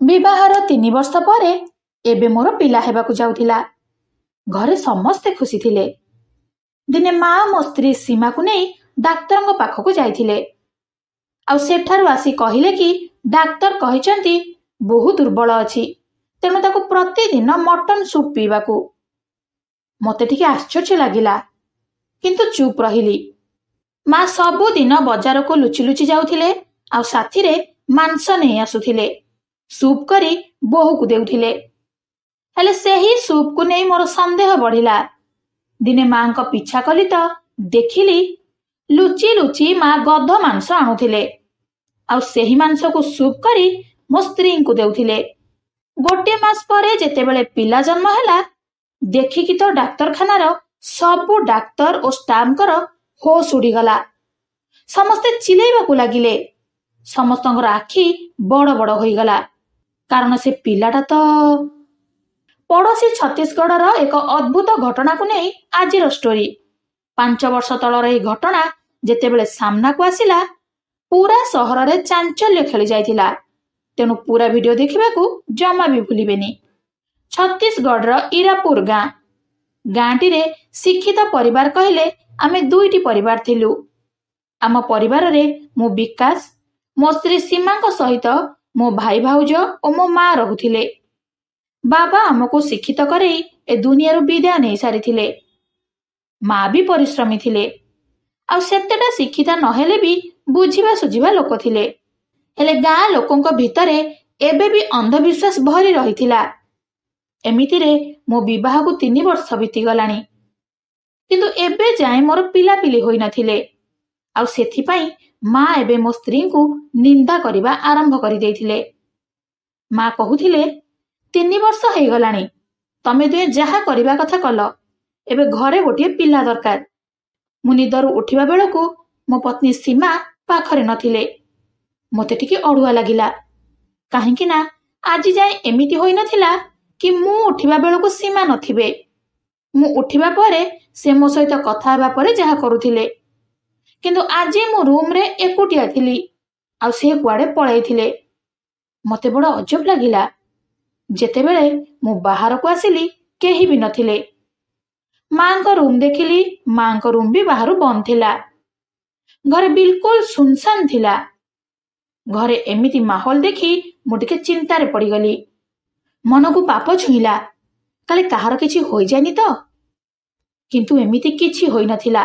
ବିବାହର 3 ବର୍ଷ ପରେ ଏବେ ମୋର ପିଲା ହେବାକୁ ଯାଉଥିଲା। ଘରେ ସମସ୍ତେ ଖୁସି ଥିଲେ। ଦିନେ ମା ମୋ ସ୍ତ୍ରୀ ସୀମାକୁ ନେଇ ଡାକ୍ତରଙ୍କ ପାଖକୁ ଯାଇଥିଲେ। ଆଉ ସେଠାରୁ ଆସି କହିଲେ କି ଡାକ୍ତର କହିଛନ୍ତି ବହୁ ଦୁର୍ବଳ ଅଛି, ତେଣୁ ତାକୁ ପ୍ରତିଦିନ ମଟନ ସୁପ୍ ପିଇବାକୁ। ମୋତେ ଟିକେ ଆଶ୍ଚର୍ଯ୍ୟ ଲାଗିଲା, କିନ୍ତୁ ଚୁପ୍ ରହିଲି। ମା ସବୁଦିନ ବଜାରକୁ ଲୁଚି ଲୁଚି ଯାଉଥିଲେ ଆଉ ସାଥିରେ ମାଂସ ନେଇ ଆସୁଥିଲେ। ସୁପ୍ କରି ବୋହୂକୁ ଦେଉଥିଲେ। ହେଲେ ସେହି ସୁପ୍କୁ ନେଇ ମୋର ସନ୍ଦେହ ବଢିଲା। ଦିନେ ମାଙ୍କ ପିଛା କଲି ତ ଦେଖିଲି ଲୁଚି ଲୁଚି ମା ଗଧ ମାଂସ ଆଣୁଥିଲେ ଆଉ ସେହି ମାଂସକୁ ସୁପ୍ କରି ମୋ ସ୍ତ୍ରୀଙ୍କୁ ଦେଉଥିଲେ। ଗୋଟିଏ ମାସ ପରେ ଯେତେବେଳେ ପିଲା ଜନ୍ମ ହେଲା, ଦେଖିକି ତ ଡାକ୍ତରଖାନାର ସବୁ ଡାକ୍ତର ଓ ଷ୍ଟାଫଙ୍କର ହୋସ୍ ଉଡ଼ିଗଲା। ସମସ୍ତେ ଚିଲେଇବାକୁ ଲାଗିଲେ। ସମସ୍ତଙ୍କର ଆଖି ବଡ ବଡ ହୋଇଗଲା, କାରଣ ସେ ପିଲାଟା ତ ପଡୋଶୀ ଛତିଶଗଡର ଏକ ଅଦ୍ଭୁତ ଘଟଣାକୁ ନେଇ ଆଜିର ଷ୍ଟୋରି। 5 ବର୍ଷ ତଳର ଏହି ଘଟଣା ଯେତେବେଳେ ସାମ୍ନାକୁ ଆସିଲା, ପୁରା ସହରରେ ଚାଞ୍ଚଲ୍ୟ ଖେଳି ଯାଇଥିଲା। ତେଣୁ ପୁରା ଭିଡିଓ ଦେଖିବାକୁ ଜମା ବି ଭୁଲିବେନି। ଛତିଶଗଡର ଇରାପୁର ଗାଁଟିରେ ଶିକ୍ଷିତ ପରିବାର କହିଲେ ଆମେ 2ଟି ପରିବାର ଥିଲୁ। ଆମ ପରିବାରରେ ମୁଁ ବିକାଶ, ମୋ ସ୍ତ୍ରୀ ସୀମାଙ୍କ ସହିତ ମୋ ଭାଇ ଭାଉଜ ଓ ମୋ ମା ରହୁଥିଲେ। ବାବା ଆମକୁ ଶିକ୍ଷିତ କରେଇ ଏ ଦୁନିଆରୁ ବିଦାୟ ନେଇ ସାରିଥିଲେ। ମା ବି ପରିଶ୍ରମୀ ଥିଲେ, ଆଉ ସେତେଟା ଶିକ୍ଷିତା ନହେଲେ ବି ବୁଝିବା ସୁଝିବା ଲୋକ ଥିଲେ। ହେଲେ ଗାଁ ଲୋକଙ୍କ ଭିତରେ ଏବେ ବି ଅନ୍ଧବିଶ୍ୱାସ ଭରି ରହିଥିଲା। ଏମିତିରେ ମୋ ବିବାହକୁ 3 ବର୍ଷ ବିତିଗଲାଣି, କିନ୍ତୁ ଏବେ ଯାଏଁ ମୋର ପିଲାପିଲି ହୋଇନଥିଲେ। ଆଉ ସେଥିପାଇଁ ମା ଏବେ ମୋ ସ୍ତ୍ରୀଙ୍କୁ ନିନ୍ଦା କରିବା ଆରମ୍ଭ କରିଦେଇଥିଲେ। ମା କହୁଥିଲେ, 3 ବର୍ଷ ହେଇଗଲାଣି, ତମେ ଦୁହେଁ ଯାହା କରିବା କଥା କଲ, ଏବେ ଘରେ ଗୋଟିଏ ପିଲା ଦରକାର। ମୁଁ ନିଦରୁ ଉଠିବା ବେଳକୁ ମୋ ପତ୍ନୀ ସୀମା ପାଖରେ ନଥିଲେ। ମୋତେ ଟିକେ ଅଡୁଆ ଲାଗିଲା, କାହିଁକି ନା ଆଜି ଯାଏଁ ଏମିତି ହୋଇନଥିଲା କି ମୁଁ ଉଠିବା ବେଳକୁ ସୀମା ନଥିବେ। ମୁଁ ଉଠିବା ପରେ ସେ ମୋ ସହିତ କଥା ହେବା ପରେ ଯାହା କରୁଥିଲେ, କିନ୍ତୁ ଆଜି ମୁଁ ରୁମରେ ଏକୁଟିଆ ଥିଲି ଆଉ ସେ କୁଆଡେ ପଳେଇଥିଲେ। ମୋତେ ବଡ ଅଜବ ଲାଗିଲା। ଯେତେବେଳେ ମୁଁ ବାହାରକୁ ଆସିଲି, କେହି ବି ନଥିଲେ। ମାଙ୍କ ରୁମ ଦେଖିଲି, ମାଙ୍କ ରୁମ ବି ବାହାରୁ ବନ୍ଦ ଥିଲା। ଘରେ ବିଲକୁଲ ସୁନସାନ ଥିଲା। ଘରେ ଏମିତି ମାହୋଲ ଦେଖି ମୁଁ ଟିକେ ଚିନ୍ତାରେ ପଡିଗଲି। ମନକୁ ପାପ ଛୁଇଁଲା, କାଳେ କାହାର କିଛି ହୋଇଯାଏନି ତ। କିନ୍ତୁ ଏମିତି କିଛି ହୋଇନଥିଲା।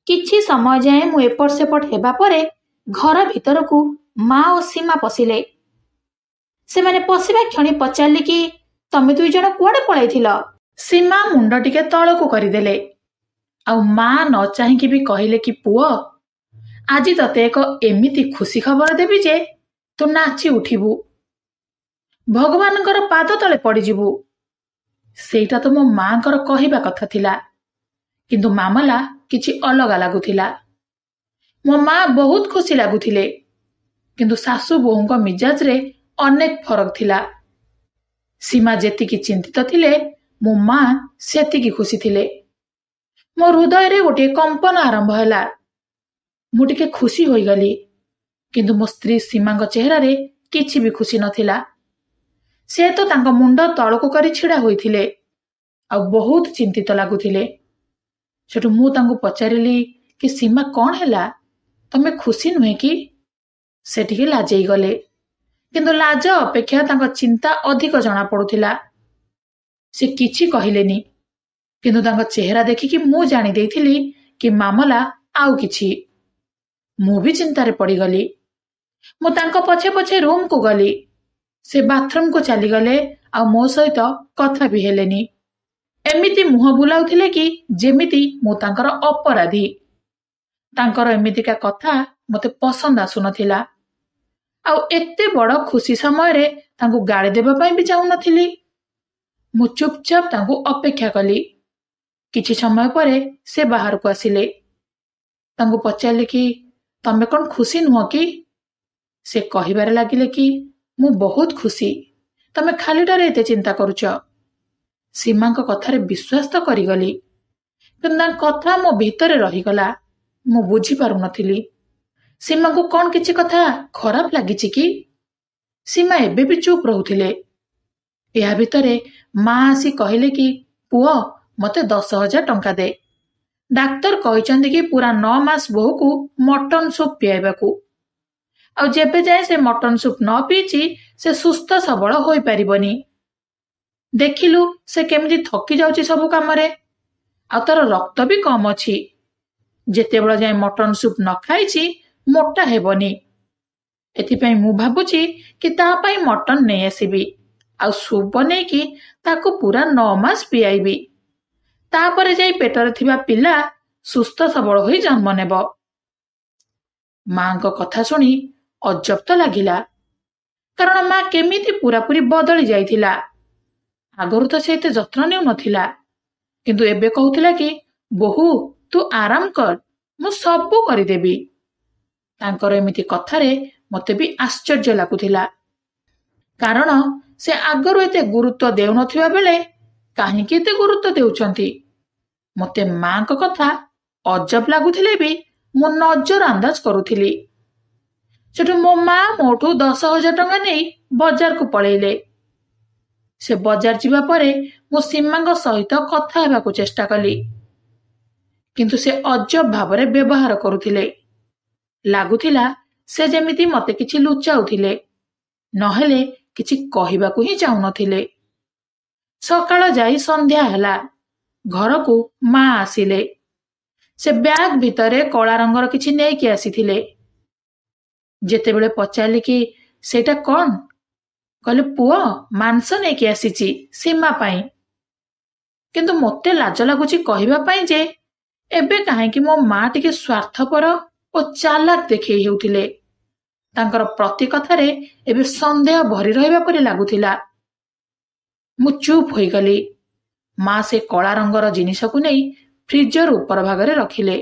କିଛି ସମୟ ଯାଏଁ ମୁଁ ଏପଟ ସେପଟ ହେବା ପରେ ଘର ଭିତରକୁ ମା ଓ ସୀମା ପଶିଲେ। ସେମାନେ ପଶିବା କ୍ଷଣି ପଚାରିଲେ କି ତମେ 2 ଜଣ କୁଆଡେ ପଳାଇଥିଲ? ସୀମା ମୁଣ୍ଡ ଟିକେ ତଳକୁ କରିଦେଲେ ଆଉ ମା ନ ଚାହିଁକି ବି କହିଲେ କି ପୁଅ, ଆଜି ତତେ ଏକ ଏମିତି ଖୁସି ଖବର ଦେବି ଯେ ତୁ ନାଚି ଉଠିବୁ, ଭଗବାନଙ୍କର ପାଦ ତଳେ ପଡିଯିବୁ। ସେଇଟା ତ ମୋ ମାଙ୍କର କହିବା କଥା ଥିଲା, କିନ୍ତୁ ମାମଲା କିଛି ଅଲଗା ଲାଗୁଥିଲା। ମୋ ମା ବହୁତ ଖୁସି ଲାଗୁଥିଲେ, କିନ୍ତୁ ଶାଶୁ ବୋହୂଙ୍କ ମିଜାଜରେ ଅନେକ ଫରକ ଥିଲା। ସୀମା ଯେତିକି ଚିନ୍ତିତ ଥିଲେ, ମୋ ମା ସେତିକି ଖୁସି ଥିଲେ। ମୋ ହୃଦୟରେ ଗୋଟିଏ କମ୍ପନ ଆରମ୍ଭ ହେଲା। ମୁଁ ଟିକେ ଖୁସି ହୋଇଗଲି, କିନ୍ତୁ ମୋ ସ୍ତ୍ରୀ ସୀମାଙ୍କ ଚେହେରାରେ କିଛି ବି ଖୁସି ନଥିଲା। ସେ ତ ତାଙ୍କ ମୁଣ୍ଡ ତଳକୁ କରି ଛିଡା ହୋଇଥିଲେ ଆଉ ବହୁତ ଚିନ୍ତିତ ଲାଗୁଥିଲେ। ସେଠୁ ମୁଁ ତାଙ୍କୁ ପଚାରିଲି କି ସୀମା କଣ ହେଲା, ତମେ ଖୁସି ନୁହେଁ କି? ସେ ଟିକେ ଲାଜେଇ ଗଲେ, କିନ୍ତୁ ଲାଜ ଅପେକ୍ଷା ତାଙ୍କ ଚିନ୍ତା ଅଧିକ ଜଣା ପଡୁଥିଲା। ସେ କିଛି କହିଲେନି, କିନ୍ତୁ ତାଙ୍କ ଚେହେରା ଦେଖିକି ମୁଁ ଜାଣି ଦେଇଥିଲି କି ମାମଲା ଆଉ କିଛି। ମୁଁ ବି ଚିନ୍ତାରେ ପଡିଗଲି। ମୁଁ ତାଙ୍କ ପଛେ ପଛେ ରୁମକୁ ଗଲି। ସେ ବାଥରୁମକୁ ଚାଲିଗଲେ ଆଉ ମୋ ସହିତ କଥା ବି ହେଲେନି। ଏମିତି ମୁହଁ ବୁଲାଉଥିଲେ କି ଯେମିତି ମୁଁ ତାଙ୍କର ଅପରାଧୀ। ତାଙ୍କର ଏମିତିକା କଥା ମୋତେ ପସନ୍ଦ ଆସୁନଥିଲା। ଆଉ ଏତେ ବଡ ଖୁସି ସମୟରେ ତାଙ୍କୁ ଗାଳି ଦେବା ପାଇଁ ବି ଚାହୁଁନଥିଲି। ମୁଁ ଚୁପଚାପ ତାଙ୍କୁ ଅପେକ୍ଷା କଲି। କିଛି ସମୟ ପରେ ସେ ବାହାରକୁ ଆସିଲେ। ତାଙ୍କୁ ପଚାରିଲେ କି ତମେ କଣ ଖୁସି ନୁହଁ କି? ସେ କହିବାରେ ଲାଗିଲେ କି ମୁଁ ବହୁତ ଖୁସି, ତମେ ଖାଲିଟାରେ ଏତେ ଚିନ୍ତା କରୁଛ। ସୀମାଙ୍କ କଥାରେ ବିଶ୍ୱାସ ତ କରିଗଲି, କିନ୍ତୁ ତାଙ୍କ କଥା ମୋ ଭିତରେ ରହିଗଲା। ମୁଁ ବୁଝିପାରୁନଥିଲି। ସୀମାଙ୍କୁ କଣ କିଛି କଥା ଖରାପ ଲାଗିଛି କି? ସୀମା ଏବେ ବି ଚୁପ୍ ରହୁଥିଲେ। ଏହା ଭିତରେ ମା ଆସି କହିଲେ କି, ପୁଅ ମତେ 10,000 ଟଙ୍କା ଦେ। ଡାକ୍ତର କହିଛନ୍ତି କି ପୁରା 9 ମାସ ବୋହୂକୁ ମଟନ ସୁପ୍ ପିଆଇବାକୁ। ଆଉ ଯେବେ ଯାଏ ସେ ମଟନ ସୁପ୍ ନ ପିଇଛି ସେ ସୁସ୍ଥ ସବଳ ହୋଇପାରିବନି। ଦେଖିଲୁ ସେ କେମିତି ଥକି ଯାଉଛି ସବୁ କାମରେ, ଆଉ ତାର ରକ୍ତ ବି କମ ଅଛି। ଯେତେବେଳେ ଯାଏ ମଟନ ସୁପ୍ ନ ଖାଇଛି ମୋଟା ହେବନି। ଏଥିପାଇଁ ମୁଁ ଭାବୁଛି କି ତା ପାଇଁ ମଟନ ନେଇ ଆସିବି, ଆଉ ସୁପ୍ ବନେଇକି ତାକୁ ପୁରା 9 ମାସ ପିଆଇବି। ତାପରେ ଯାଇ ପେଟରେ ଥିବା ପିଲା ସୁସ୍ଥ ସବଳ ହୋଇ ଜନ୍ମ ନେବ। ମାଙ୍କ କଥା ଶୁଣି ଅଜବ ତ ଲାଗିଲା, କାରଣ ମା କେମିତି ପୁରାପୁରି ବଦଳି ଯାଇଥିଲା। ଆଗରୁ ତ ସେ ଏତେ ଯତ୍ନ ନେଉନଥିଲା, କିନ୍ତୁ ଏବେ କହୁଥିଲା କି ବୋହୂ ତୁ ଆରାମ କର, ମୁଁ ସବୁ କରିଦେବି। ତାଙ୍କର ଏମିତି କଥାରେ ମତେ ବି ଆଶ୍ଚର୍ଯ୍ୟ ଲାଗୁଥିଲା, କାରଣ ସେ ଆଗରୁ ଏତେ ଗୁରୁତ୍ୱ ଦେଉନଥିବା ବେଳେ କାହିଁକି ଏତେ ଗୁରୁତ୍ୱ ଦେଉଛନ୍ତି। ମତେ ମାଙ୍କ କଥା ଅଜବ ଲାଗୁଥିଲେ ବି ମୁଁ ନଜର ଅନ୍ଦାଜ କରୁଥିଲି। ସେଠୁ ମୋ ମା ମୋଠୁ 10,000 ଟଙ୍କା ନେଇ ବଜାରକୁ ପଳେଇଲେ। ସେ ବଜାର ଯିବା ପରେ ମୁଁ ସୀମାଙ୍କ ସହିତ କଥା ହେବାକୁ ଚେଷ୍ଟା କଲି, କିନ୍ତୁ ସେ ଅଜବ ଭାବରେ ବ୍ୟବହାର କରୁଥିଲେ। ଲାଗୁଥିଲା ସେ ଯେମିତି ମତେ କିଛି ଲୁଚାଉଥିଲେ, ନହେଲେ କିଛି କହିବାକୁ ହିଁ ଚାହୁଁନଥିଲେ। ସକାଳ ଯାଇ ସନ୍ଧ୍ୟା ହେଲା, ଘରକୁ ମା ଆସିଲେ। ସେ ବ୍ୟାଗ ଭିତରେ କଳା ରଙ୍ଗର କିଛି ନେଇକି ଆସିଥିଲେ। ଯେତେବେଳେ ପଚାରିଲି କି ସେଇଟା କଣ, କହିଲେ ପୁଅ ମାଂସ ନେଇକି ଆସିଛି ସୀମା ପାଇଁ। କିନ୍ତୁ ମୋତେ ଲାଜ ଲାଗୁଛି କହିବା ପାଇଁ ଯେ ଏବେ କାହିଁକି ମୋ ମା ଟିକେ ସ୍ୱାର୍ଥପର ଓ ଚାଲାକ ଦେଖେଇ ହେଉଥିଲେ। ତାଙ୍କର ପ୍ରତି କଥାରେ ଏବେ ସନ୍ଦେହ ଭରି ରହିବା ପରି ଲାଗୁଥିଲା। ମୁଁ ଚୁପ୍ ହୋଇଗଲି। ମା ସେ କଳା ରଙ୍ଗର ଜିନିଷକୁ ନେଇ ଫ୍ରିଜର ଉପର ଭାଗରେ ରଖିଲେ,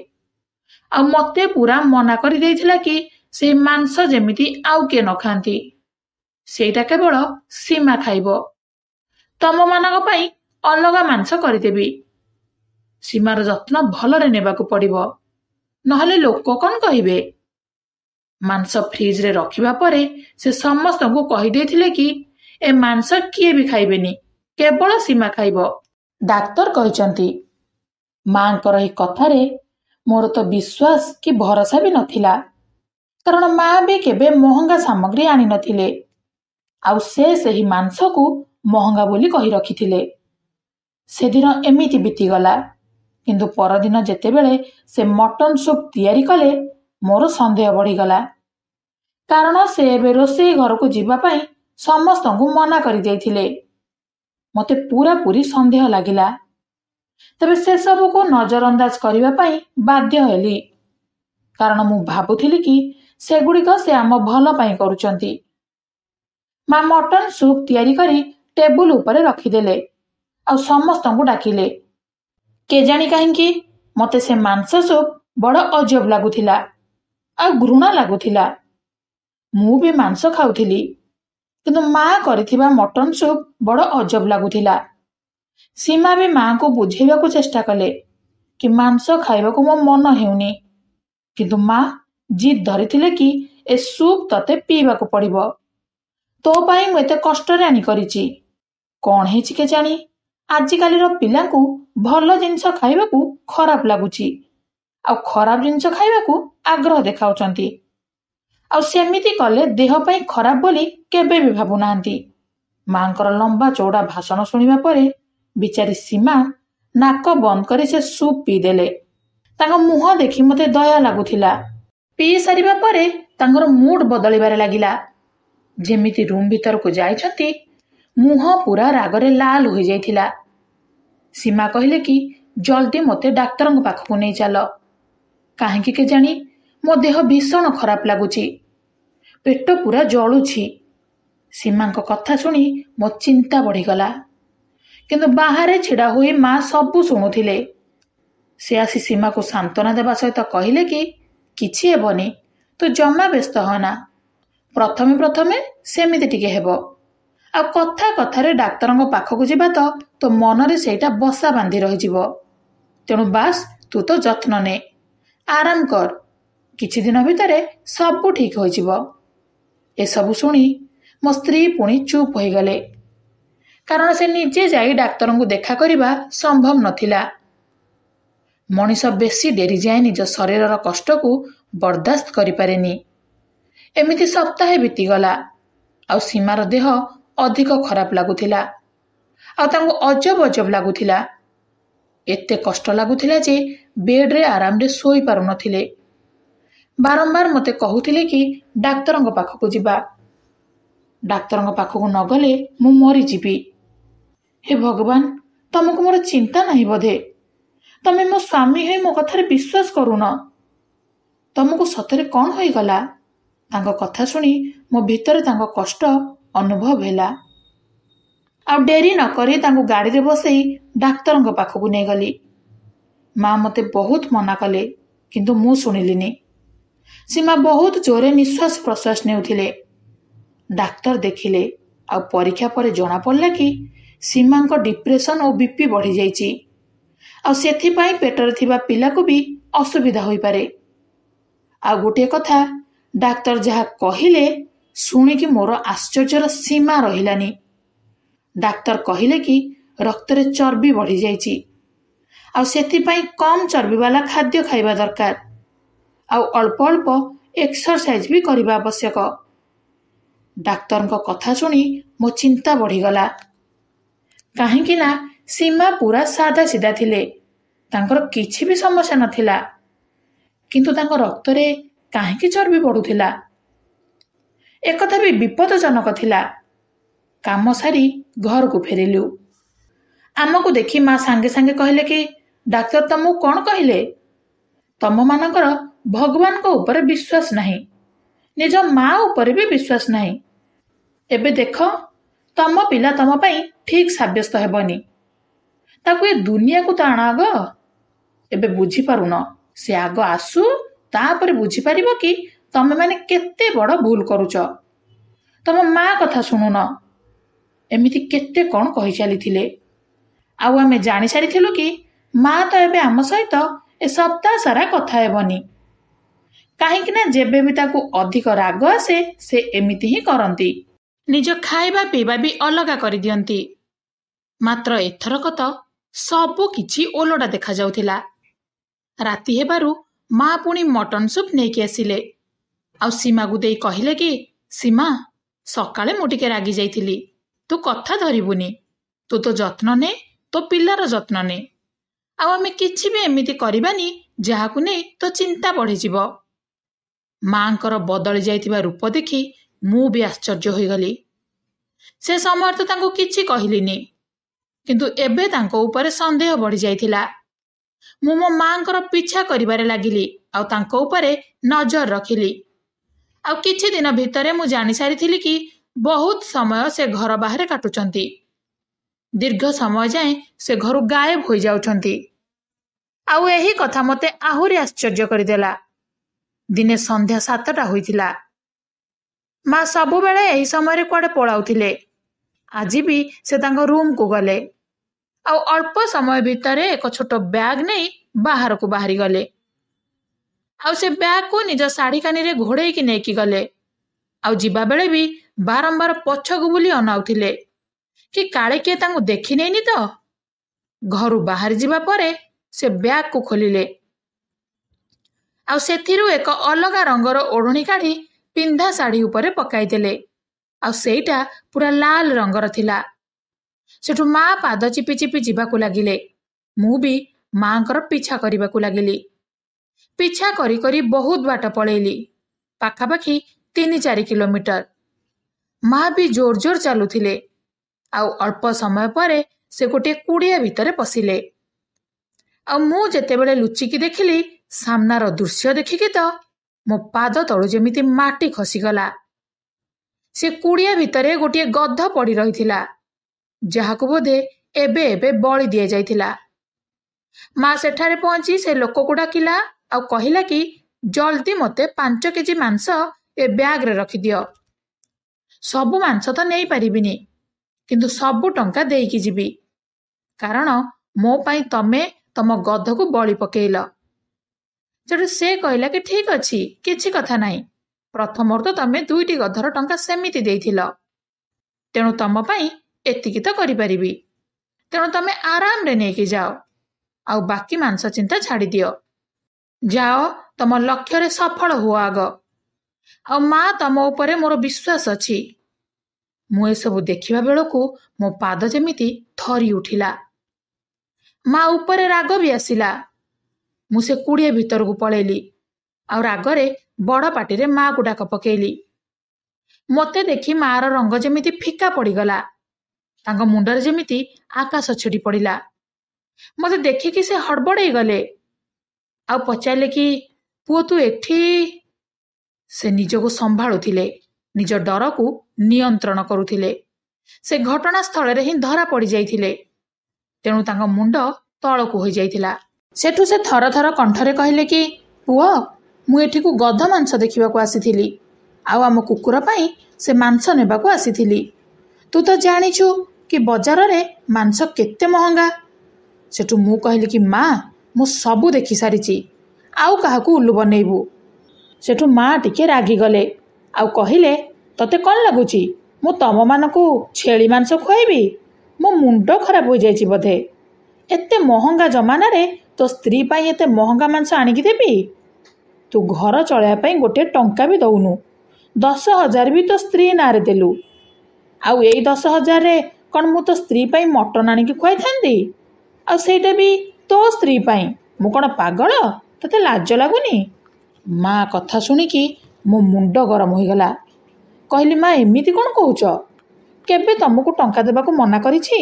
ଆଉ ମତେ ପୁରା ମନା କରିଦେଇଥିଲା କି ସେ ମାଂସ ଯେମିତି ଆଉ କିଏ ନ ଖାଆନ୍ତି, ସେଇଟା କେବଳ ସୀମା ଖାଇବ। ତମମାନଙ୍କ ପାଇଁ ଅଲଗା ମାଂସ କରିଦେବି। ସୀମାର ଯତ୍ନ ଭଲରେ ନେବାକୁ ପଡ଼ିବ, ନହେଲେ ଲୋକ କଣ କହିବେ। ମାଂସ ଫ୍ରିଜରେ ରଖିବା ପରେ ସେ ସମସ୍ତଙ୍କୁ କହିଦେଇଥିଲେ କି ଏ ମାଂସ କିଏ ବି ଖାଇବେନି, କେବଳ ସୀମା ଖାଇବ। ଡାକ୍ତର କହିଛନ୍ତି। ମାଙ୍କର ଏହି କଥାରେ ମୋର ତ ବିଶ୍ୱାସ କି ଭରସା ବି ନଥିଲା, କାରଣ ମା ବି କେବେ ମହଙ୍ଗା ସାମଗ୍ରୀ ଆଣିନଥିଲେ, ଆଉ ସେ ସେହି ମାଂସକୁ ମହଙ୍ଗା ବୋଲି କହି ରଖିଥିଲେ। ସେଦିନ ଏମିତି ବିତିଗଲା, କିନ୍ତୁ ପରଦିନ ଯେତେବେଳେ ସେ ମଟନ ସୁପ୍ ତିଆରି କଲେ ମୋର ସନ୍ଦେହ ବଢ଼ିଗଲା, କାରଣ ସେ ଏବେ ରୋଷେଇ ଘରକୁ ଯିବା ପାଇଁ ସମସ୍ତଙ୍କୁ ମନା କରିଦେଇଥିଲେ। ମତେ ପୁରାପୁରି ସନ୍ଦେହ ଲାଗିଲା। ତେବେ ସେସବୁକୁ ନଜରଅନ୍ଦାଜ କରିବା ପାଇଁ ବାଧ୍ୟ ହେଲି, କାରଣ ମୁଁ ଭାବୁଥିଲି କି ସେଗୁଡ଼ିକ ସେ ଆମ ଭଲ ପାଇଁ କରୁଛନ୍ତି। ମା ମଟନ ସୁପ୍ ତିଆରି କରି ଟେବୁଲ ଉପରେ ରଖିଦେଲେ, ଆଉ ସମସ୍ତଙ୍କୁ ଡାକିଲେ। କେଜାଣି କାହିଁକି ମତେ ସେ ମାଂସ ସୁପ୍ ବଡ଼ ଅଜବ ଲାଗୁଥିଲା, ଆଉ ଘୃଣା ଲାଗୁଥିଲା। ମୁଁ ବି ମାଂସ ଖାଉଥିଲି, କିନ୍ତୁ ମା କରିଥିବା ମଟନ ସୁପ୍ ବଡ଼ ଅଜବ ଲାଗୁଥିଲା। ସୀମା ବି ମାଙ୍କୁ ବୁଝେଇବାକୁ ଚେଷ୍ଟା କଲେ କି ମାଂସ ଖାଇବାକୁ ମୋ ମନ ହେଉନି, କିନ୍ତୁ ମା ଜିଦ୍ ଧରିଥିଲେ କି ଏ ସୁପ୍ ତତେ ପିଇବାକୁ ପଡ଼ିବ। ତୋ ପାଇଁ ମୁଁ ଏତେ କଷ୍ଟରେ ଆଣି କରିଛି। କଣ ହେଇଛି କେଜାଣି, ଆଜିକାଲିର ପିଲାଙ୍କୁ ଭଲ ଜିନିଷ ଖାଇବାକୁ ଖରାପ ଲାଗୁଛି, ଆଉ ଖରାପ ଜିନିଷ ଖାଇବାକୁ ଆଗ୍ରହ ଦେଖାଉଛନ୍ତି, ଆଉ ସେମିତି କଲେ ଦେହ ପାଇଁ ଖରାପ ବୋଲି କେବେ ବି ଭାବୁନାହାନ୍ତି। ମାଙ୍କର ଲମ୍ବା ଚଉଡ଼ା ଭାଷଣ ଶୁଣିବା ପରେ ବିଚାରୀ ସୀମା ନାକ ବନ୍ଦ କରି ସେ ସୁପ୍ ପିଇଦେଲେ। ତାଙ୍କ ମୁହଁ ଦେଖି ମତେ ଦୟା ଲାଗୁଥିଲା। ପିଇ ସାରିବା ପରେ ତାଙ୍କର ମୁଡ୍ ବଦଳିବାରେ ଲାଗିଲା, ଯେମିତି ରୁମ୍ ଭିତରକୁ ଯାଇଛନ୍ତି ମୁହଁ ପୁରା ରାଗରେ ଲାଲ ହୋଇଯାଇଥିଲା। ସୀମା କହିଲେ କି ଜଲ୍ଦି ମୋତେ ଡାକ୍ତରଙ୍କ ପାଖକୁ ନେଇ ଚାଲ। କାହିଁକି କେଜାଣି ମୋ ଦେହ ଭୀଷଣ ଖରାପ ଲାଗୁଛି, ପେଟ ପୁରା ଜଳୁଛି। ସୀମାଙ୍କ କଥା ଶୁଣି ମୋ ଚିନ୍ତା ବଢ଼ିଗଲା, କିନ୍ତୁ ବାହାରେ ଛିଡ଼ା ହୋଇ ମା ସବୁ ଶୁଣୁଥିଲେ। ସେ ଆସି ସୀମାକୁ ସାନ୍ତ୍ୱନା ଦେବା ସହିତ କହିଲେ କି କିଛି ହେବନି, ତୁ ଜମା ବ୍ୟସ୍ତ ହନା। ପ୍ରଥମେ ପ୍ରଥମେ ସେମିତି ଟିକେ ହେବ, ଆଉ କଥା କଥାରେ ଡାକ୍ତରଙ୍କ ପାଖକୁ ଯିବା ତ ତୋ ମନରେ ସେଇଟା ବସା ବାନ୍ଧି ରହିଯିବ। ତେଣୁ ବାସ୍ ତୁ ତ ଯତ୍ନ ନେ, ଆରାମ କର, କିଛି ଦିନ ଭିତରେ ସବୁ ଠିକ ହୋଇଯିବ। ଏସବୁ ଶୁଣି ମୋ ସ୍ତ୍ରୀ ପୁଣି ଚୁପ୍ ହୋଇଗଲେ, କାରଣ ସେ ନିଜେ ଯାଇ ଡାକ୍ତରଙ୍କୁ ଦେଖା କରିବା ସମ୍ଭବ ନଥିଲା। ମଣିଷ ବେଶୀ ଡେରି ଯାଏ ନିଜ ଶରୀରର କଷ୍ଟକୁ ବରଦାସ୍ତ କରିପାରେନି। ଏମିତି ସପ୍ତାହେ ବିତିଗଲା। ଆଉ ସୀମାର ଦେହ ଅଧିକ ଖରାପ ଲାଗୁଥିଲା। ଆଉ ତାଙ୍କୁ ଅଜବ ଅଜବ ଲାଗୁଥିଲା। ଏତେ କଷ୍ଟ ଲାଗୁଥିଲା ଯେ ବେଡ୍ରେ ଆରାମରେ ଶୋଇ ପାରୁନଥିଲେ। ବାରମ୍ବାର ମୋତେ କହୁଥିଲେ କି ଡାକ୍ତରଙ୍କ ପାଖକୁ ଯିବା। ଡାକ୍ତରଙ୍କ ପାଖକୁ ନ ଗଲେ ମୁଁ ମରିଯିବି। ହେ ଭଗବାନ, ତମକୁ ମୋର ଚିନ୍ତା ନାହିଁ ବୋଧେ? ତମେ ମୋ ସ୍ୱାମୀ ହୋଇ ମୋ କଥାରେ ବିଶ୍ୱାସ କରୁନ। ତମକୁ ସତରେ କ'ଣ ହୋଇଗଲା? ତାଙ୍କ କଥା ଶୁଣି ମୋ ଭିତରେ ତାଙ୍କ କଷ୍ଟ ଅନୁଭବ ହେଲା। ଆଉ ଡେରି ନ କରି ତାଙ୍କୁ ଗାଡ଼ିରେ ବସେଇ ଡାକ୍ତରଙ୍କ ପାଖକୁ ନେଇଗଲି। ମା ମୋତେ ବହୁତ ମନା କଲେ, କିନ୍ତୁ ମୁଁ ଶୁଣିଲିନି। ସୀମା ବହୁତ ଜୋରରେ ନିଶ୍ୱାସ ପ୍ରଶ୍ୱାସ ନେଉଥିଲେ। ଡାକ୍ତର ଦେଖିଲେ, ଆଉ ପରୀକ୍ଷା ପରେ ଜଣାପଡ଼ିଲା କି ସୀମାଙ୍କ ଡିପ୍ରେସନ ଓ ବିପି ବଢ଼ିଯାଇଛି। ଆଉ ସେଥିପାଇଁ ପେଟରେ ଥିବା ପିଲାକୁ ବି ଅସୁବିଧା ହୋଇପାରେ। ଆଉ ଗୋଟିଏ କଥା, ଡାକ୍ତର ଯାହା କହିଲେ ଶୁଣିକି ମୋର ଆଶ୍ଚର୍ଯ୍ୟର ସୀମା ରହିଲାନି। ଡାକ୍ତର କହିଲେ କି ରକ୍ତରେ ଚର୍ବି ବଢ଼ିଯାଇଛି, ଆଉ ସେଥିପାଇଁ କମ୍ ଚର୍ବିବାଲା ଖାଦ୍ୟ ଖାଇବା ଦରକାର, ଆଉ ଅଳ୍ପ ଅଳ୍ପ ଏକ୍ସରସାଇଜ ବି କରିବା ଆବଶ୍ୟକ। ଡାକ୍ତରଙ୍କ କଥା ଶୁଣି ମୋ ଚିନ୍ତା ବଢ଼ିଗଲା। କାହିଁକି ନା ସୀମା ପୁରା ସାଧା ସିଧା ଥିଲେ। ତାଙ୍କର କିଛି ବି ସମସ୍ୟା ନଥିଲା, କିନ୍ତୁ ତାଙ୍କ ରକ୍ତରେ କାହିଁକି ଚର୍ବି ବଢ଼ୁଥିଲା? ଏକଥା ବି ବିପଦଜନକ ଥିଲା। କାମ ସାରି ଘରକୁ ଫେରିଲୁ। ଆମକୁ ଦେଖି ମା ସାଙ୍ଗେ ସାଙ୍ଗେ କହିଲେ କି ଡାକ୍ତର ତମକୁ କ'ଣ କହିଲେ? ତମମାନଙ୍କର ଭଗବାନଙ୍କ ଉପରେ ବିଶ୍ୱାସ ନାହିଁ, ନିଜ ମା ଉପରେ ବି ବିଶ୍ୱାସ ନାହିଁ। ଏବେ ଦେଖ, ତମ ପିଲା ତମ ପାଇଁ ଠିକ୍ ସାବ୍ୟସ୍ତ ହେବନି। ତାକୁ ଏ ଦୁନିଆକୁ ତ ଆଣ ଆଗ। ଏବେ ବୁଝିପାରୁନ, ସେ ଆଗ ଆସୁ, ତାପରେ ବୁଝିପାରିବ କି ତମେମାନେ କେତେ ବଡ଼ ଭୁଲ କରୁଛ। ତମ ମା କଥା ଶୁଣୁନ। ଏମିତି କେତେ କ'ଣ କହି ଚାଲିଥିଲେ। ଆଉ ଆମେ ଜାଣିସାରିଥିଲୁ କି ମା ତ ଏବେ ଆମ ସହିତ ଏ ସପ୍ତାହ ସାରା କଥା ହେବନି। କାହିଁକି ନା ଯେବେ ବି ତାକୁ ଅଧିକ ରାଗ ଆସେ ସେ ଏମିତି ହିଁ କରନ୍ତି। ନିଜ ଖାଇବା ପିଇବା ବି ଅଲଗା କରିଦିଅନ୍ତି। ମାତ୍ର ଏଥରକ ତ ସବୁ କିଛି ଓଲଟା ଦେଖାଯାଉଥିଲା। ରାତି ହେବାରୁ ମା ପୁଣି ମଟନ ସୁପ୍ ନେଇକି ଆସିଲେ। ଆଉ ସୀମାକୁ ଦେଇ କହିଲେ କି ସୀମା, ସକାଳେ ମୁଁ ଟିକେ ରାଗି ଯାଇଥିଲି। ତୁ କଥା ଧରିବୁନି। ତୁ ତୋ ଯତ୍ନ ନେ, ତୋ ପିଲାର ଯତ୍ନ ନେ। ଆଉ ଆମେ କିଛି ବି ଏମିତି କରିବାନି ଯାହାକୁ ନେଇ ତୋ ଚିନ୍ତା ବଢ଼ିଯିବ। ମାଙ୍କର ବଦଳି ଯାଇଥିବା ରୂପ ଦେଖି ମୁଁ ବି ଆଶ୍ଚର୍ଯ୍ୟ ହୋଇଗଲି। ସେ ସମୟରେ ତ ତାଙ୍କୁ କିଛି କହିଲିନି, କିନ୍ତୁ ଏବେ ତାଙ୍କ ଉପରେ ସନ୍ଦେହ ବଢ଼ି ଯାଇଥିଲା। ମୁଁ ମୋ ମାଙ୍କର ପିଛା କରିବାରେ ଲାଗିଲି, ଆଉ ତାଙ୍କ ଉପରେ ନଜର ରଖିଲି। ଆଉ କିଛି ଦିନ ଭିତରେ ମୁଁ ଜାଣିସାରିଥିଲି କି ବହୁତ ସମୟ ସେ ଘର ବାହାରେ କାଟୁଛନ୍ତି। ଦୀର୍ଘ ସମୟ ଯାଏଁ ସେ ଘରୁ ଗାୟବ ହୋଇଯାଉଛନ୍ତି। ଆଉ ଏହି କଥା ମୋତେ ଆହୁରି ଆଶ୍ଚର୍ଯ୍ୟ କରିଦେଲା। ଦିନେ ସନ୍ଧ୍ୟା 7ଟା ହୋଇଥିଲା। ମା ସବୁବେଳେ ଏହି ସମୟରେ କୁଆଡ଼େ ପଳାଉଥିଲେ। ଆଜି ବି ସେ ତାଙ୍କ ରୁମକୁ ଗଲେ, ଆଉ ଅଳ୍ପ ସମୟ ଭିତରେ ଏକ ଛୋଟ ବ୍ୟାଗ ନେଇ ବାହାରକୁ ବାହାରିଗଲେ। ଆଉ ସେ ବ୍ୟାଗକୁ ନିଜ ଶାଢ଼ୀ କାନିରେ ଘୋଡ଼େଇକି ନେଇକି ଗଲେ। ଆଉ ଯିବାବେଳେ ବି ବାରମ୍ବାର ପଛକୁ ବୁଲି ଅନାଉଥିଲେ କି କାଳେ କିଏ ତାଙ୍କୁ ଦେଖି ନେଇନି ତ। ଘରୁ ବାହାରି ଯିବା ପରେ ସେ ବ୍ୟାଗକୁ ଖୋଲିଲେ, ଆଉ ସେଥିରୁ ଏକ ଅଲଗା ରଙ୍ଗର ଓଢ଼ଣୀ କାଢ଼ି ପିନ୍ଧା ଶାଢ଼ୀ ଉପରେ ପକାଇଦେଲେ। ଆଉ ସେଇଟା ପୁରା ଲାଲ ରଙ୍ଗର ଥିଲା। ସେଠୁ ମା ପାଦ ଚିପି ଚିପି ଯିବାକୁ ଲାଗିଲେ। ମୁଁ ବି ମାଙ୍କର ପିଛା କରିବାକୁ ଲାଗିଲି। ପିଛା କରି କରି ବହୁତ ବାଟ ପଳେଇଲି, ପାଖାପାଖି 3-4 କିଲୋମିଟର। ମା ବି ଜୋର ଜୋର ଚାଲୁଥିଲେ। ଆଉ ଅଳ୍ପ ସମୟ ପରେ ସେ ଗୋଟିଏ କୁଡ଼ିଆ ଭିତରେ ପଶିଲେ। ଆଉ ମୁଁ ଯେତେବେଳେ ଲୁଚିକି ଦେଖିଲି, ସାମ୍ନାର ଦୃଶ୍ୟ ଦେଖିକି ତ ମୋ ପାଦ ତଳୁ ଯେମିତି ମାଟି ଖସିଗଲା। ସେ କୁଡ଼ିଆ ଭିତରେ ଗୋଟିଏ ଗଧ ପଡ଼ି ରହିଥିଲା, ଯାହାକୁ ବୋଧେ ଏବେ ଏବେ ବଳି ଦିଆଯାଇଥିଲା। ମା ସେଠାରେ ପହଞ୍ଚି ସେ ଲୋକକୁ ଡାକିଲା ଆଉ କହିଲା କି ଜଲ୍ଦି ମୋତେ 5 କେଜି ମାଂସ ଏ ବ୍ୟାଗରେ ରଖିଦିଅ। ସବୁ ମାଂସ ତ ନେଇପାରିବିନି, କିନ୍ତୁ ସବୁ ଟଙ୍କା ଦେଇକି ଯିବି, କାରଣ ମୋ ପାଇଁ ତମେ ତମ ଗଧକୁ ବଳି ପକେଇଲ। ସେଠୁ ସେ କହିଲା କି ଠିକ୍ ଅଛି, କିଛି କଥା ନାହିଁ। ପ୍ରଥମରୁ ତ ତମେ 2ଟି ଗଧର ଟଙ୍କା ସେମିତି ଦେଇଥିଲ, ତେଣୁ ତମ ପାଇଁ ଏତିକି ତ କରିପାରିବି। ତେଣୁ ତମେ ଆରାମରେ ନେଇକି ଯାଅ, ଆଉ ବାକି ମାଂସ ଚିନ୍ତା ଛାଡ଼ିଦିଅ। ଯାଅ, ତମ ଲକ୍ଷ୍ୟରେ ସଫଳ ହୁଅ ଆଗ। ଆଉ ମା, ତମ ଉପରେ ମୋର ବିଶ୍ୱାସ ଅଛି। ମୁଁ ଏସବୁ ଦେଖିବା ବେଳକୁ ମୋ ପାଦ ଯେମିତି ଥରି ଉଠିଲା। ମା ଉପରେ ରାଗ ବି ଆସିଲା। ମୁଁ ସେ କୁଡ଼ିଏ ଭିତରକୁ ପଳେଇଲି, ଆଉ ରାଗରେ ବଡ଼ ପାଟିରେ ମାକୁ ଡାକ ପକେଇଲି। ମୋତେ ଦେଖି ମାର ରଙ୍ଗ ଯେମିତି ଫିକା ପଡ଼ିଗଲା। ତାଙ୍କ ମୁଣ୍ଡରେ ଯେମିତି ଆକାଶ ଛିଡ଼ି ପଡ଼ିଲା। ମୋତେ ଦେଖିକି ସେ ହଡ଼ବଡ଼େଇ ଗଲେ, ଆଉ ପଚାରିଲେ କି, ପୁଅ ତୁ ଏଠି? ସେ ନିଜକୁ ସମ୍ଭାଳୁଥିଲେ, ନିଜ ଡରକୁ ନିୟନ୍ତ୍ରଣ କରୁଥିଲେ। ସେ ଘଟଣାସ୍ଥଳରେ ହିଁ ଧରା ପଡ଼ିଯାଇଥିଲେ, ତେଣୁ ତାଙ୍କ ମୁଣ୍ଡ ତଳକୁ ହୋଇଯାଇଥିଲା। ସେଠୁ ସେ ଥର ଥର କଣ୍ଠରେ କହିଲେ କି, ପୁଅ, ମୁଁ ଏଠିକୁ ଗଧ ମାଂସ ଦେଖିବାକୁ ଆସିଥିଲି, ଆଉ ଆମ କୁକୁର ପାଇଁ ସେ ମାଂସ ନେବାକୁ ଆସିଥିଲି। ତୁ ତ ଜାଣିଛୁ କି ବଜାରରେ ମାଂସ କେତେ ମହଙ୍ଗା। ସେଠୁ ମୁଁ କହିଲି କି, ମା, ମୁଁ ସବୁ ଦେଖି ସାରିଛି, ଆଉ କାହାକୁ ଉଲ୍ଲୁ ବନେଇବୁ। ସେଠୁ ମା ଟିକେ ରାଗିଗଲେ, ଆଉ କହିଲେ, ତତେ କ'ଣ ଲାଗୁଛି ମୁଁ ତମମାନଙ୍କୁ ଛେଳି ମାଂସ ଖୁଆଇବି? ମୋ ମୁଣ୍ଡ ଖରାପ ହୋଇଯାଇଛି ବୋଧେ। ଏତେ ମହଙ୍ଗା ଜମାନାରେ ତୋ ସ୍ତ୍ରୀ ପାଇଁ ଏତେ ମହଙ୍ଗା ମାଂସ ଆଣିକି ଦେବି? ତୁ ଘର ଚଳାଇବା ପାଇଁ ଗୋଟିଏ ଟଙ୍କା ବି ଦଉନୁ। 10,000 ବି ତୋ ସ୍ତ୍ରୀ ନାଁରେ ଦେଲୁ। ଆଉ ଏଇ 10,000ରେ କ'ଣ ମୁଁ ତୋ ସ୍ତ୍ରୀ ପାଇଁ ମଟନ ଆଣିକି ଖୁଆଇଥାନ୍ତି? ଆଉ ସେଇଟା ବି ତୋ ସ୍ତ୍ରୀ ପାଇଁ? ମୁଁ କ'ଣ ପାଗଳ? ତତେ ଲାଜ ଲାଗୁନି? ମା କଥା ଶୁଣିକି ମୋ ମୁଣ୍ଡ ଗରମ ହୋଇଗଲା। କହିଲି, ମା, ଏମିତି କ'ଣ କହୁଛ? କେବେ ତମକୁ ଟଙ୍କା ଦେବାକୁ ମନା କରିଛି?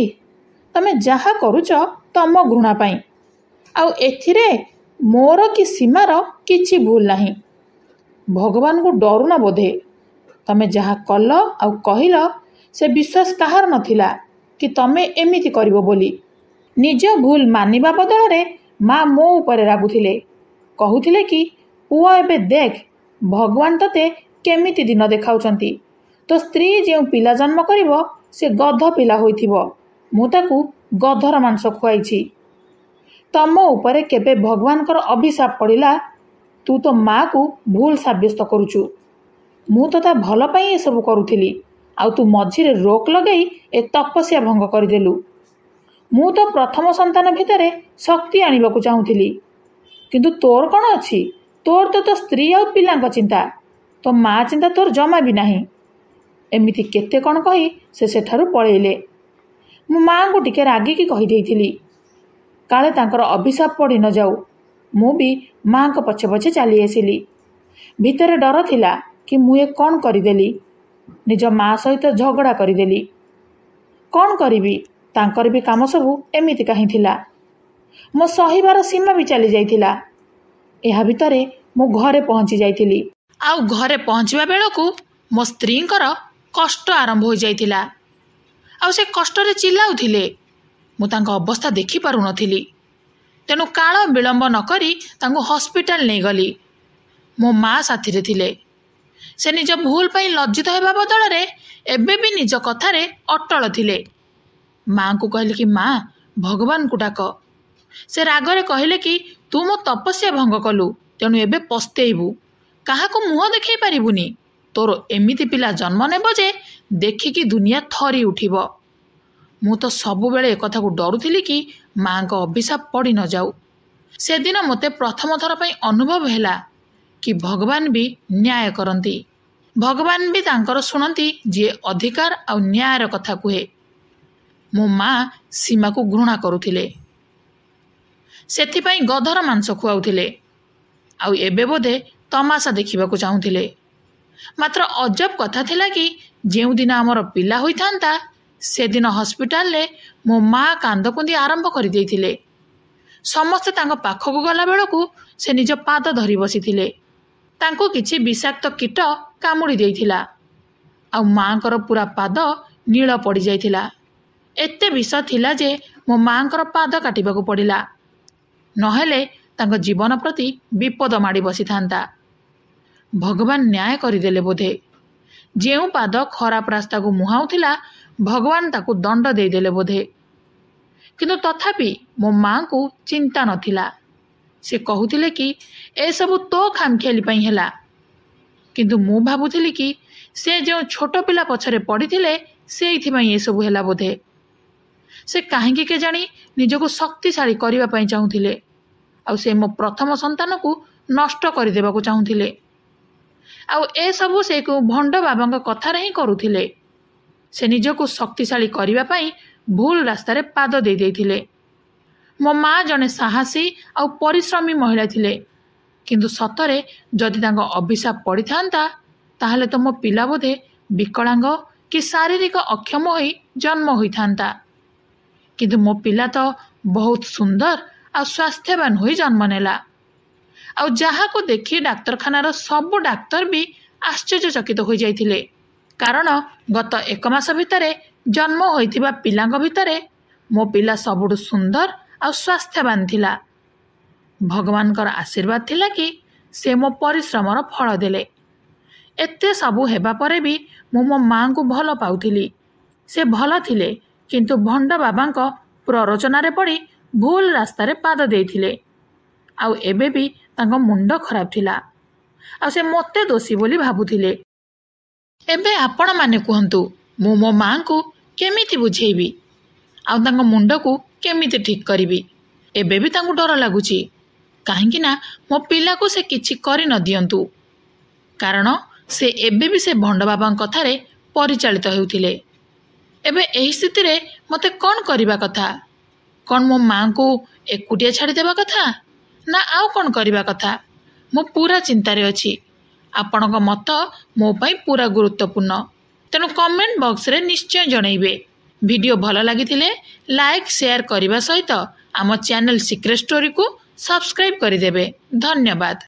ତମେ ଯାହା କରୁଛ ତମ ଘୃଣା ପାଇଁ, ଆଉ ଏଥିରେ ମୋର କି ସୀମାର କିଛି ଭୁଲ ନାହିଁ। ଭଗବାନଙ୍କୁ ଡରୁନ ବୋଧେ? ତମେ ଯାହା କଲ ଆଉ କହିଲ, ସେ ବିଶ୍ୱାସ କାହାର ନଥିଲା କି ତମେ ଏମିତି କରିବ ବୋଲି। ନିଜ ଭୁଲ ମାନିବା ବଦଳରେ ମା ମୋ ଉପରେ ରାଗୁଥିଲେ। କହୁଥିଲେ କି, ପୁଅ, ଏବେ ଦେଖ ଭଗବାନ ତତେ କେମିତି ଦିନ ଦେଖାଉଛନ୍ତି। ତୋ ସ୍ତ୍ରୀ ଯେଉଁ ପିଲା ଜନ୍ମ କରିବ ସେ ଗଧ ପିଲା ହୋଇଥିବ। ମୁଁ ତାକୁ ଗଧର ମାଂସ ଖୁଆଇଛି। ତମ ଉପରେ କେବେ ଭଗବାନଙ୍କର ଅଭିଶାପ ପଡ଼ିଲା? ତୁ ତୋ ମାକୁ ଭୁଲ ସାବ୍ୟସ୍ତ କରୁଛୁ। ମୁଁ ତ ତା ଭଲ ପାଇଁ ଏସବୁ କରୁଥିଲି, ଆଉ ତୁ ମଝିରେ ରୋକ ଲଗାଇ ଏ ତପସ୍ୟା ଭଙ୍ଗ କରିଦେଲୁ। ମୁଁ ତ ପ୍ରଥମ ସନ୍ତାନ ଭିତରେ ଶକ୍ତି ଆଣିବାକୁ ଚାହୁଁଥିଲି, କିନ୍ତୁ ତୋର କ'ଣ ଅଛି? ତୋର ତ ତୋ ସ୍ତ୍ରୀ ଆଉ ପିଲାଙ୍କ ଚିନ୍ତା, ତୋ ମା ଚିନ୍ତା ତୋର ଜମା ବି ନାହିଁ। ଏମିତି କେତେ କ'ଣ କହି ସେ ସେଠାରୁ ପଳେଇଲେ। ମୁଁ ମାଙ୍କୁ ଟିକେ ରାଗିକି କହିଦେଇଥିଲି, କାଳେ ତାଙ୍କର ଅଭିଶାପ ପଡ଼ି ନ ଯାଉ। ମୁଁ ବି ମାଙ୍କ ପଛେ ପଛେ ଚାଲି ଆସିଲି। ଭିତରେ ଡର ଥିଲା କି ମୁଁ ଏ କ'ଣ କରିଦେଲି। ନିଜ ମା ସହିତ ଝଗଡ଼ା କରିଦେଲି। କ'ଣ କରିବି? ତାଙ୍କର ବି କାମ ସବୁ ଏମିତିକା ହିଁ ଥିଲା। ମୋ ସହିବାର ସୀମା ବି ଚାଲି ଯାଇଥିଲା। ଏହା ଭିତରେ ମୁଁ ଘରେ ପହଞ୍ଚି ଯାଇଥିଲି, ଆଉ ଘରେ ପହଞ୍ଚିବା ବେଳକୁ ମୋ ସ୍ତ୍ରୀଙ୍କର କଷ୍ଟ ଆରମ୍ଭ ହୋଇଯାଇଥିଲା, ଆଉ ସେ କଷ୍ଟରେ ଚିଲ୍ଲାଉଥିଲେ। ମୁଁ ତାଙ୍କ ଅବସ୍ଥା ଦେଖିପାରୁନଥିଲି, ତେଣୁ କାଳ ବିଳମ୍ବ ନ କରି ତାଙ୍କୁ ହସ୍ପିଟାଲ ନେଇଗଲି। ମୋ ମା ସାଥିରେ ଥିଲେ। ସେ ନିଜ ଭୁଲ ପାଇଁ ଲଜ୍ଜିତ ହେବା ବଦଳରେ ଏବେ ବି ନିଜ କଥାରେ ଅଟଳ ଥିଲେ। ମାଙ୍କୁ କହିଲି କି, ମା, ଭଗବାନଙ୍କୁ ଡାକ। ସେ ରାଗରେ କହିଲେ କି, ତୁ ମୋ ତପସ୍ୟା ଭଙ୍ଗ କଲୁ, ତେଣୁ ଏବେ ପସ୍ତେଇବୁ। କାହାକୁ ମୁହଁ ଦେଖାଇ ପାରିବୁନି। ତୋର ଏମିତି ପିଲା ଜନ୍ମ ନେବ ଯେ ଦେଖିକି ଦୁନିଆ ଥରି ଉଠିବ। ମୁଁ ତ ସବୁବେଳେ ଏକଥାକୁ ଡରୁଥିଲି କି ମାଙ୍କ ଅଭିଶାପ ପଡ଼ି ନ ଯାଉ। ସେଦିନ ମୋତେ ପ୍ରଥମ ଥର ପାଇଁ ଅନୁଭବ ହେଲା କି ଭଗବାନ ବି ନ୍ୟାୟ କରନ୍ତି। ଭଗବାନ ବି ତାଙ୍କର ଶୁଣନ୍ତି ଯିଏ ଅଧିକାର ଆଉ ନ୍ୟାୟର କଥା କୁହେ। ମୋ ମା ସୀମାକୁ ଘୃଣା କରୁଥିଲେ, ସେଥିପାଇଁ ଗଧର ମାଂସ ଖୁଆଉଥିଲେ, ଆଉ ଏବେ ବୋଧେ ତମାସା ଦେଖିବାକୁ ଚାହୁଁଥିଲେ। ମାତ୍ର ଅଜବ କଥା ଥିଲା କି ଯେଉଁଦିନ ଆମର ପିଲା ହୋଇଥାନ୍ତା, ସେଦିନ ହସ୍ପିଟାଲରେ ମୋ ମା କାନ୍ଦକୁନ୍ଦି ଆରମ୍ଭ କରିଦେଇଥିଲେ। ସମସ୍ତେ ତାଙ୍କ ପାଖକୁ ଗଲାବେଳକୁ ସେ ନିଜ ପାଦ ଧରି ବସିଥିଲେ। ତାଙ୍କୁ କିଛି ବିଷାକ୍ତ କୀଟ କାମୁଡ଼ି ଦେଇଥିଲା, ଆଉ ମାଙ୍କର ପୁରା ପାଦ ନୀଳ ପଡ଼ିଯାଇଥିଲା। ଏତେ ବିଷ ଥିଲା ଯେ ମୋ ମାଙ୍କର ପାଦ କାଟିବାକୁ ପଡ଼ିଲା, ନହେଲେ ତାଙ୍କ ଜୀବନ ପ୍ରତି ବିପଦ ମାଡ଼ି ବସିଥାନ୍ତା। ଭଗବାନ ନ୍ୟାୟ କରିଦେଲେ ବୋଧେ। ଯେଉଁ ପାଦ ଖରାପ ରାସ୍ତାକୁ ମୁହାଁଉଥିଲା, ଭଗବାନ ତାକୁ ଦଣ୍ଡ ଦେଇଦେଲେ ବୋଧେ। କିନ୍ତୁ ତଥାପି ମୋ ମାଙ୍କୁ ଚିନ୍ତା ନଥିଲା। ସେ କହୁଥିଲେ କି ଏସବୁ ତୋ ଖାମଖିଆଲି ପାଇଁ ହେଲା। କିନ୍ତୁ ମୁଁ ଭାବୁଥିଲି କି ସେ ଯେଉଁ ଛୋଟ ପିଲା ପଛରେ ପଡ଼ିଥିଲେ ସେଇଥିପାଇଁ ଏସବୁ ହେଲା ବୋଧେ। ସେ କାହିଁକି କେଜାଣି ନିଜକୁ ଶକ୍ତିଶାଳୀ କରିବା ପାଇଁ ଚାହୁଁଥିଲେ, ଆଉ ସେ ମୋ ପ୍ରଥମ ସନ୍ତାନକୁ ନଷ୍ଟ କରିଦେବାକୁ ଚାହୁଁଥିଲେ। ଆଉ ଏସବୁ ସେ ଭଣ୍ଡ ବାବାଙ୍କ କଥାରେ ହିଁ କରୁଥିଲେ। ସେ ନିଜକୁ ଶକ୍ତିଶାଳୀ କରିବା ପାଇଁ ଭୁଲ ରାସ୍ତାରେ ପାଦ ଦେଇଥିଲେ। ମୋ ମା ଜଣେ ସାହସୀ ଆଉ ପରିଶ୍ରମୀ ମହିଳା ଥିଲେ, କିନ୍ତୁ ସତରେ ଯଦି ତାଙ୍କ ଅଭିଶାପ ପଡ଼ିଥାନ୍ତା ତାହେଲେ ତ ମୋ ପିଲା ବୋଧେ ବିକଳାଙ୍ଗ କି ଶାରୀରିକ ଅକ୍ଷମ ହୋଇ ଜନ୍ମ ହୋଇଥାନ୍ତା। କିନ୍ତୁ ମୋ ପିଲା ତ ବହୁତ ସୁନ୍ଦର ଆଉ ସ୍ୱାସ୍ଥ୍ୟବାନ ହୋଇ ଜନ୍ମ ନେଲା। ଆଉ ଯାହାକୁ ଦେଖି ଡାକ୍ତରଖାନାର ସବୁ ଡାକ୍ତର ବି ଆଶ୍ଚର୍ଯ୍ୟଚକିତ ହୋଇଯାଇଥିଲେ, କାରଣ ଗତ 1 ମାସ ଭିତରେ ଜନ୍ମ ହୋଇଥିବା ପିଲାଙ୍କ ଭିତରେ ମୋ ପିଲା ସବୁଠୁ ସୁନ୍ଦର ଆଉ ସ୍ୱାସ୍ଥ୍ୟବାନ ଥିଲା। ଭଗବାନଙ୍କର ଆଶୀର୍ବାଦ ଥିଲା କି ସେ ମୋ ପରିଶ୍ରମର ଫଳ ଦେଲେ। ଏତେ ସବୁ ହେବା ପରେ ବି ମୁଁ ମୋ ମାଙ୍କୁ ଭଲ ପାଉଥିଲି। ସେ ଭଲ ଥିଲେ, କିନ୍ତୁ ଭଣ୍ଡ ବାବାଙ୍କ ପ୍ରରୋଚନାରେ ପଡ଼ି ଭୁଲ ରାସ୍ତାରେ ପାଦ ଦେଇଥିଲେ। ଆଉ ଏବେ ବି ତାଙ୍କ ମୁଣ୍ଡ ଖରାପ ଥିଲା, ଆଉ ସେ ମୋତେ ଦୋଷୀ ବୋଲି ଭାବୁଥିଲେ। ଏବେ ଆପଣମାନେ କୁହନ୍ତୁ, ମୁଁ ମୋ ମାଙ୍କୁ କେମିତି ବୁଝେଇବି ଆଉ ତାଙ୍କ ମୁଣ୍ଡକୁ କେମିତି ଠିକ୍ କରିବି? ଏବେ ବି ତାଙ୍କୁ ଡର ଲାଗୁଛି, କାହିଁକି ନା ମୋ ପିଲାକୁ ସେ କିଛି କରି ନ ଦିଅନ୍ତୁ, କାରଣ ସେ ଏବେ ବି ସେ ଭଣ୍ଡ ବାବାଙ୍କ କଥାରେ ପରିଚାଳିତ ହେଉଥିଲେ। ଏବେ ଏହି ସ୍ଥିତିରେ ମୋତେ କ'ଣ କରିବା କଥା? କ'ଣ ମୋ ମାଙ୍କୁ ଏକୁଟିଆ ଛାଡ଼ିଦେବା କଥା, ନା ଆଉ କ'ଣ କରିବା କଥା? ମୁଁ ପୁରା ଚିନ୍ତାରେ ଅଛି। ଆପଣଙ୍କ ମତ ମୋ ପାଇଁ ପୁରା ଗୁରୁତ୍ୱପୂର୍ଣ୍ଣ, ତେଣୁ କମେଣ୍ଟ ବକ୍ସରେ ନିଶ୍ଚୟ ଜଣାଇବେ। ଭିଡ଼ିଓ ଭଲ ଲାଗିଥିଲେ ଲାଇକ୍ ସେୟାର କରିବା ସହିତ ଆମ ଚ୍ୟାନେଲ ସିକ୍ରେଟ୍ ଷ୍ଟୋରିକୁ ସବସ୍କ୍ରାଇବ୍ କରିଦେବେ। ଧନ୍ୟବାଦ।